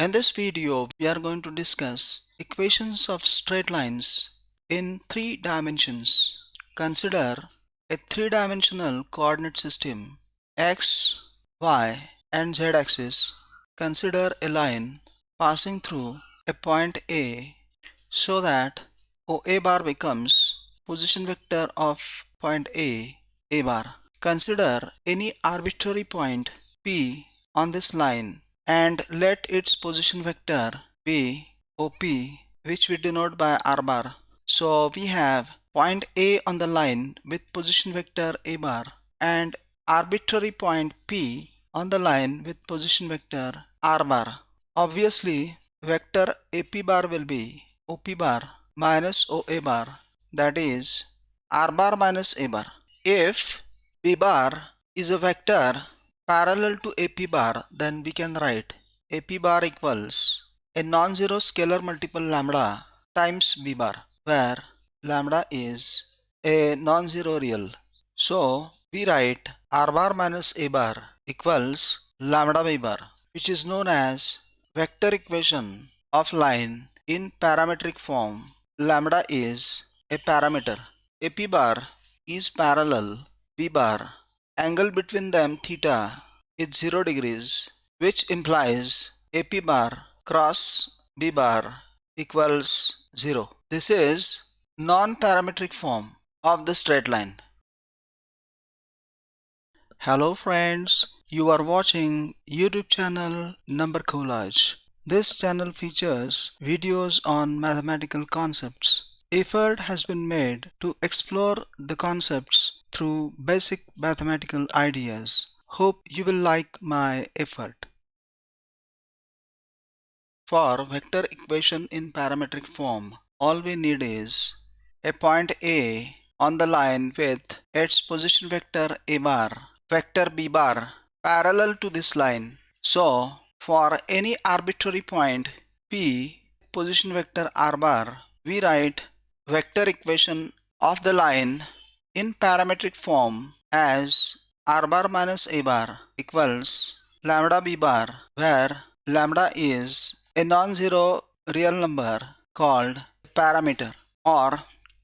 In this video, we are going to discuss equations of straight lines in 3 dimensions. Consider a 3-dimensional coordinate system x, y, and z axis. Consider a line passing through a point A so that OA bar becomes position vector of point A bar. Consider any arbitrary point P on this line and let its position vector be OP, which we denote by R bar. So we have point A on the line with position vector A bar and arbitrary point P on the line with position vector R bar. Obviously, vector AP bar will be OP bar minus OA bar, that is R bar minus A bar. If B bar is a vector parallel to AP bar, then we can write AP bar equals a non-zero scalar multiple lambda times B bar, where lambda is a non-zero real. So we write R bar minus A bar equals lambda B bar, which is known as vector equation of line in parametric form. Lambda is a parameter. AP bar is parallel B bar. Angle between them theta is 0 degrees, which implies AP bar cross B bar equals 0. This is non-parametric form of the straight line. Hello friends, you are watching YouTube channel Number Collage. This channel features videos on mathematical concepts. Effort has been made to explore the concepts through basic mathematical ideas. Hope you will like my effort. For vector equation in parametric form, all we need is a point A on the line with its position vector A bar, vector B bar parallel to this line. So for any arbitrary point P, position vector R bar, we write vector equation of the line in parametric form as R bar minus A bar equals lambda B bar, where lambda is a non-zero real number called parameter, or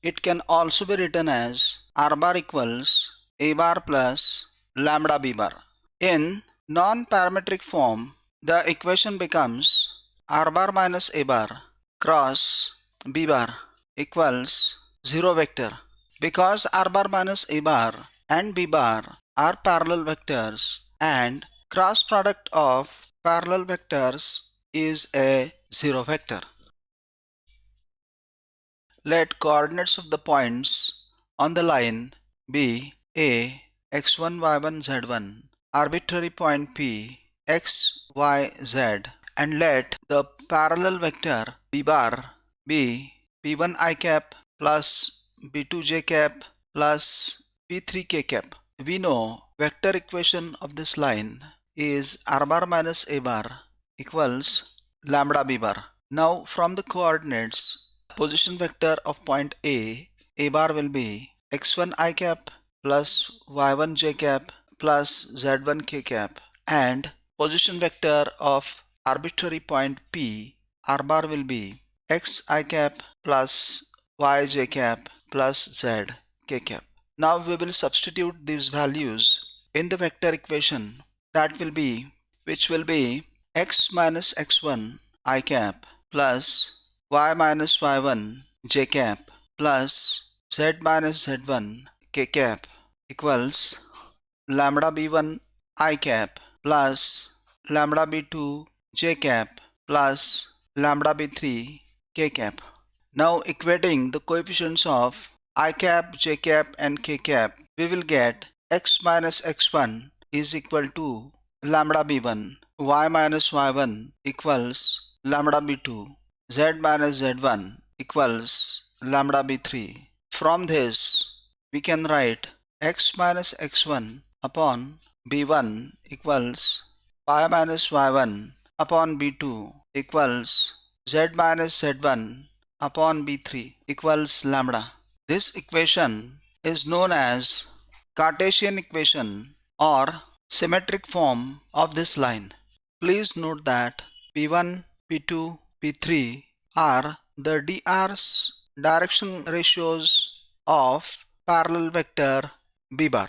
it can also be written as R bar equals A bar plus lambda B bar. In non-parametric form, the equation becomes R bar minus A bar cross B bar equals 0 vector. Because R bar minus A bar and B bar are parallel vectors and cross product of parallel vectors is a 0 vector. Let coordinates of the points on the line be A, x1, y1, z1, arbitrary point P, x, y, z, and let the parallel vector B bar be P1 I cap plus B2 j cap plus P3 k cap. We know vector equation of this line is R bar minus A bar equals lambda B bar. Now from the coordinates, position vector of point A bar will be x1 I cap plus y1 j cap plus z1 k cap, and position vector of arbitrary point P R bar will be x I cap plus y j cap plus z k cap. Now we will substitute these values in the vector equation, which will be x minus x1 I cap plus y minus y1 j cap plus z minus z1 k cap equals lambda b1 I cap plus lambda b2 j cap plus lambda b3 k cap. Now equating the coefficients of I cap, j cap and k cap, we will get x minus x1 is equal to lambda b1, y minus y1 equals lambda b2, z minus z1 equals lambda b3. From this we can write x minus x1 upon b1 equals y minus y1 upon b2 equals z minus z1 upon b3 equals lambda. This equation is known as Cartesian equation or symmetric form of this line. Please note that P1, P2, P3 are the dr's direction ratios of parallel vector B bar.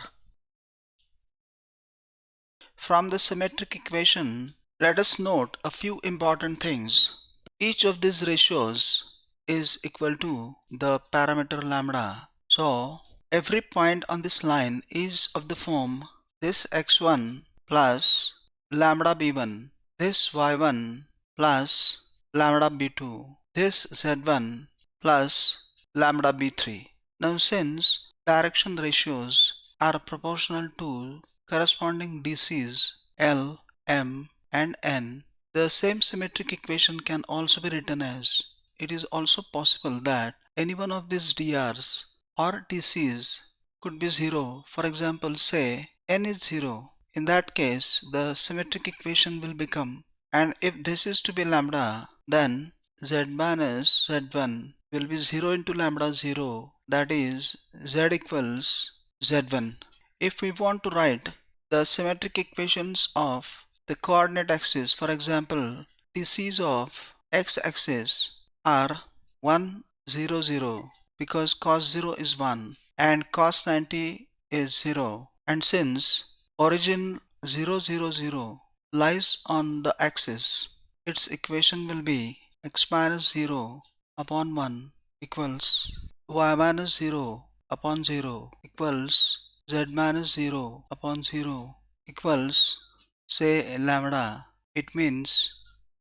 From the symmetric equation, let us note a few important things. Each of these ratios is equal to the parameter lambda. So, every point on this line is of the form this x1 plus lambda b1, this y1 plus lambda b2, this z1 plus lambda b3. Now, since direction ratios are proportional to corresponding DCs L, M and N, the same symmetric equation can also be written as it is also possible that any one of these DRs or DCs could be 0. For example, say n is 0. In that case, the symmetric equation will become, and if this is to be lambda, then z minus z1 will be 0 into lambda 0, that is z equals z1. If we want to write the symmetric equations of the coordinate axis, for example, DCs of x-axis are 1, 0, 0 because cos 0 is 1 and cos 90 is 0, and since origin 0, 0, 0 lies on the axis, its equation will be x minus 0 upon 1 equals y minus 0 upon 0 equals z minus 0 upon 0 equals, say, lambda. It means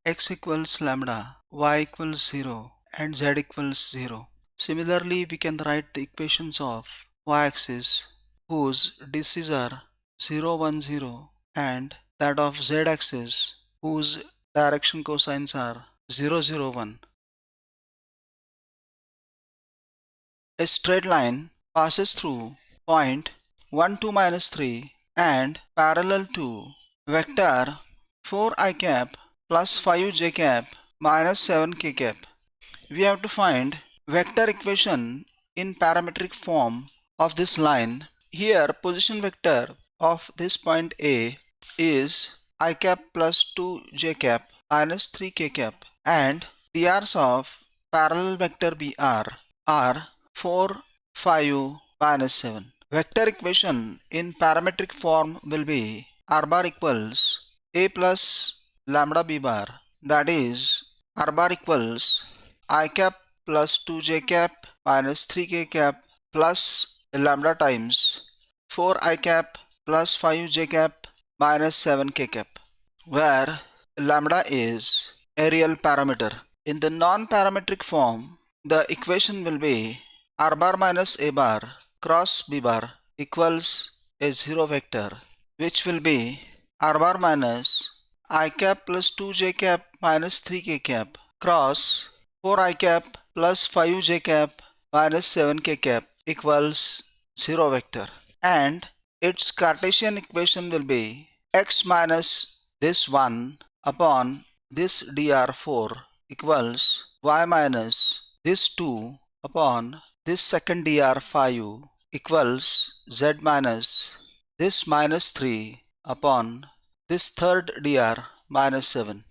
x equals lambda, y equals 0 and z equals 0. Similarly, we can write the equations of y-axis whose DCs are 0, 1, 0 and that of z-axis whose direction cosines are 0, 0, 1. A straight line passes through point 1, 2, minus 3 and parallel to vector 4i cap plus 5j cap minus 7k cap. We have to find vector equation in parametric form of this line. Here, position vector of this point A is I cap plus 2j cap minus 3k cap, and DRs of parallel vector BR are 4, 5, minus 7. Vector equation in parametric form will be R bar equals A plus lambda B bar, that is R bar equals I cap plus 2j cap minus 3k cap plus lambda times 4i cap plus 5j cap minus 7k cap, where lambda is a real parameter. In the non-parametric form, the equation will be r bar minus a bar cross b bar equals a 0 vector, which will be r bar minus I cap plus 2j cap minus 3k cap cross 4i cap plus 5j cap minus 7k cap equals 0 vector, and its Cartesian equation will be x minus this 1 upon this dr4 equals y minus this 2 upon this second dr5 equals z minus this minus 3 upon this third dr minus 7.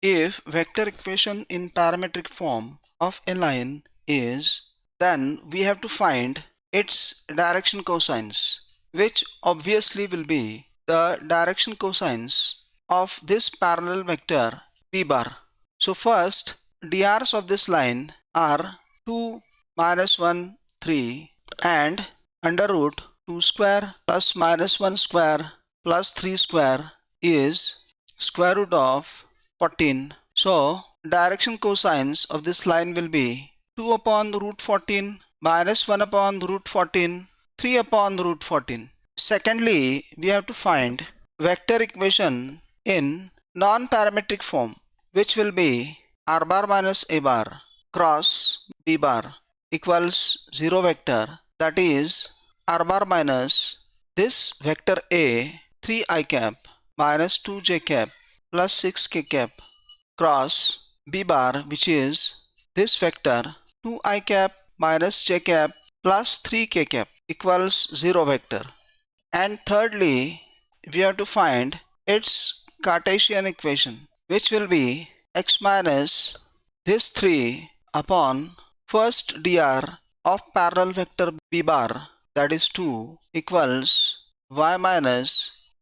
If vector equation in parametric form of a line is, then we have to find its direction cosines, which obviously will be the direction cosines of this parallel vector p bar. So first, DRs of this line are 2, minus 1, 3 and under root 2 square plus minus 1 square plus 3 square is square root of 14. So, direction cosines of this line will be 2 upon root 14 minus 1 upon root 14, 3 upon root 14. Secondly, we have to find vector equation in non-parametric form, which will be r bar minus a bar cross b bar equals 0 vector, that is r bar minus this vector a 3i cap minus 2j cap plus 6k cap cross b bar, which is this vector 2i cap minus j cap plus 3k cap equals 0 vector. And thirdly, we have to find its Cartesian equation, which will be x minus this 3 upon first dr of parallel vector b bar, that is 2, equals y minus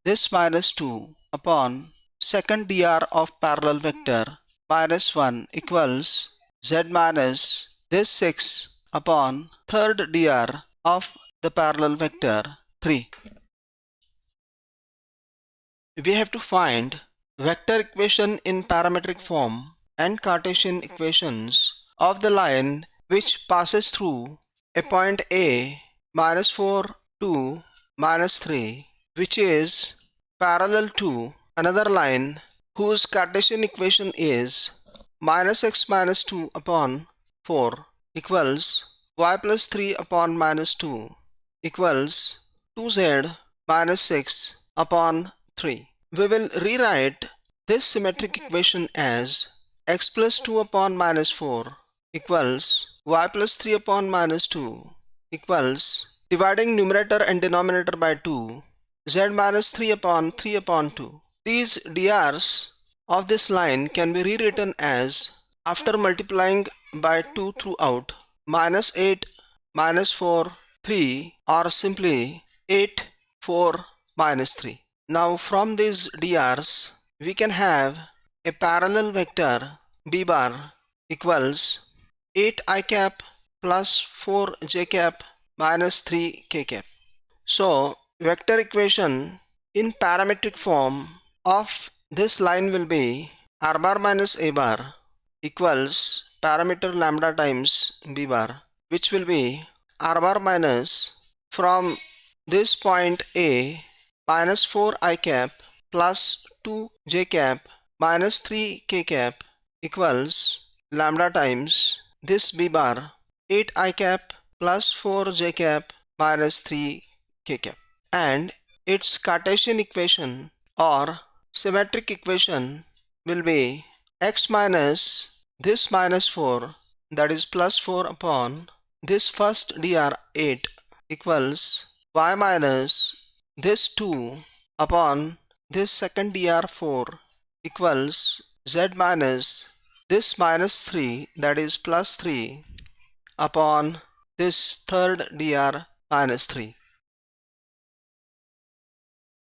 this minus 2 upon second dr of parallel vector minus 1 equals z minus this 6 upon third dr of the parallel vector 3. We have to find vector equation in parametric form and Cartesian equations of the line which passes through a point A minus 4, 2, minus 3, which is parallel to another line whose Cartesian equation is minus x minus 2 upon 4 equals y plus 3 upon minus 2 equals 2z minus 6 upon 3. We will rewrite this symmetric equation as x plus 2 upon minus 4 equals y plus 3 upon minus 2 equals, dividing numerator and denominator by 2, z minus 3 upon 3 upon 2. These dr's of this line can be rewritten as, after multiplying by 2 throughout, minus 8, minus 4, 3, or simply 8, 4, minus 3. Now from these dr's we can have a parallel vector b bar equals 8 I cap plus 4 j cap minus 3 k cap. So vector equation in parametric form of this line will be r bar minus a bar equals parameter lambda times b bar, which will be r bar minus from this point A minus 4 I cap plus 2 j cap minus 3 k cap equals lambda times this b bar 8 I cap plus 4 j cap minus 3 k cap, and its Cartesian equation or symmetric equation will be x minus this minus 4, that is plus 4 upon this first dr 8 equals y minus this 2 upon this second dr 4 equals z minus this minus 3, that is plus 3 upon this third dr minus 3.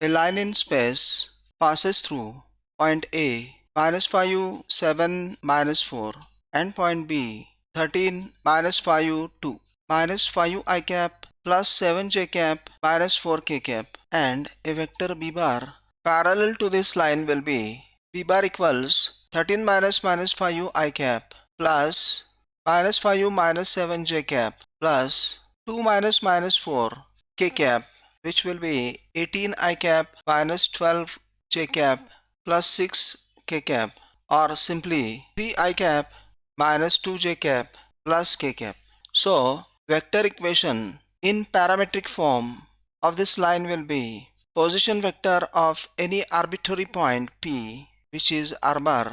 A line in space passes through point A minus 5, 7, minus 4 and point B 13, minus 5, 2, minus 5 I cap plus 7 j cap minus 4 k cap, and a vector b bar parallel to this line will be b bar equals 13 minus minus 5 I cap plus minus 5 minus 7 j cap plus 2 minus minus 4 k cap, which will be 18 I cap minus 12 j cap plus 6 k cap, or simply 3 I cap minus 2 j cap plus k cap. So vector equation in parametric form of this line will be position vector of any arbitrary point P, which is r bar.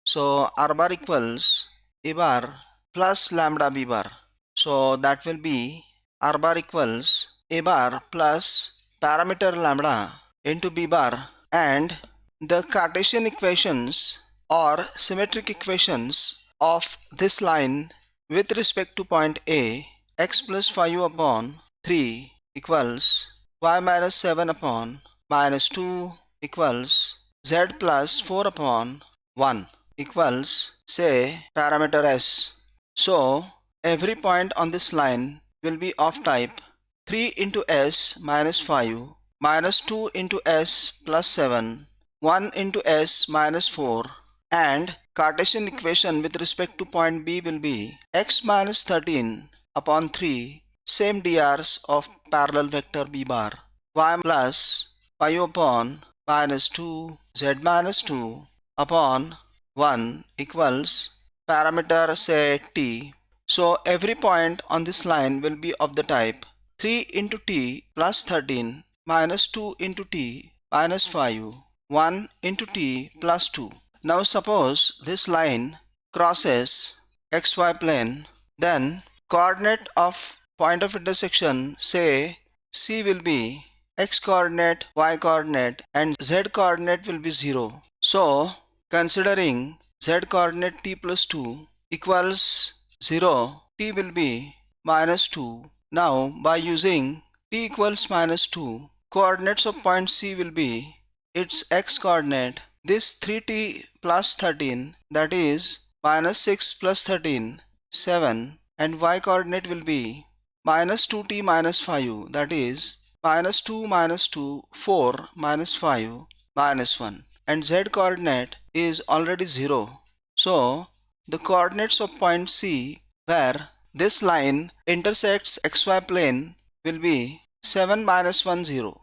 So r bar equals a bar plus lambda b bar. So that will be r bar equals a bar plus parameter lambda into b bar, and the Cartesian equations or symmetric equations of this line with respect to point A, x plus 5 upon 3 equals y minus 7 upon minus 2 equals z plus 4 upon 1 equals, say, parameter s. So every point on this line will be of type 3 into s minus 5 minus 2 into s plus 7 1 into s minus 4, and Cartesian equation with respect to point B will be x minus 13 upon 3 same dr's of parallel vector b bar y plus 5 upon minus 2 z minus 2 upon 1 equals parameter, say, t. So every point on this line will be of the type 3 into t plus 13 minus 2 into t minus 5 1 into t plus 2. Now suppose this line crosses xy plane, then coordinate of point of intersection, say C, will be x coordinate, y coordinate, and z coordinate will be 0. So considering z coordinate t plus 2 equals 0, t will be minus 2. Now by using t equals minus 2, coordinates of point C will be its x coordinate, this 3t plus 13, that is minus 6 plus 13, 7, and y coordinate will be minus 2t minus 5, that is minus 2 minus 2, 4 minus 5 minus 1, and z coordinate is already 0. So the coordinates of point C where this line intersects xy plane will be 7 minus 1 0.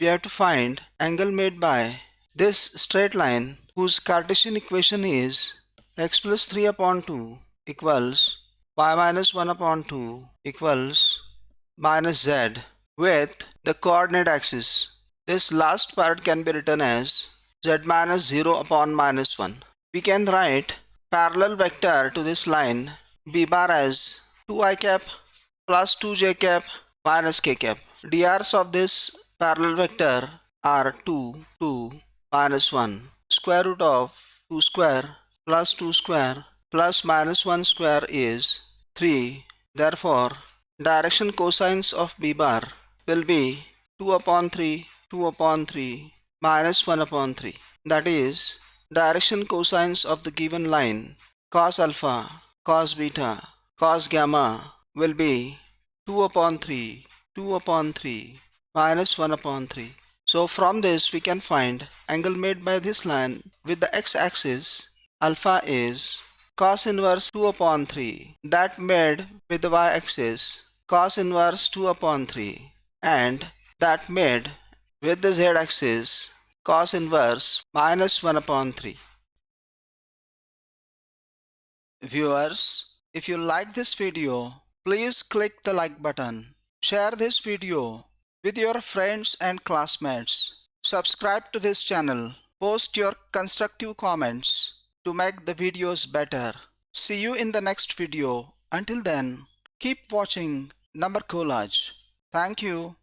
We have to find angle made by this straight line whose Cartesian equation is x plus 3 upon 2 equals y minus 1 upon 2 equals minus z with the coordinate axis. This last part can be written as z minus 0 upon minus 1. We can write parallel vector to this line b bar as 2i cap plus 2j cap minus k cap. Drs of this parallel vector are 2, 2, minus 1. Square root of 2 square plus 2 square plus minus 1 square is 3. Therefore, direction cosines of b bar will be 2 upon 3, 2 upon 3, minus 1 upon 3. That is, direction cosines of the given line cos alpha, cos beta, cos gamma will be 2 upon 3, 2 upon 3, minus 1 upon 3. So from this we can find angle made by this line with the x-axis. Alpha is cos inverse 2 upon 3, that made with the y-axis cos inverse 2 upon 3, and that made with the z-axis cos inverse minus 1 upon 3. Viewers, if you like this video, please click the like button. Share this video with your friends and classmates. Subscribe to this channel. Post your constructive comments to make the videos better. See you in the next video. Until then, keep watching Number Collage. Thank you.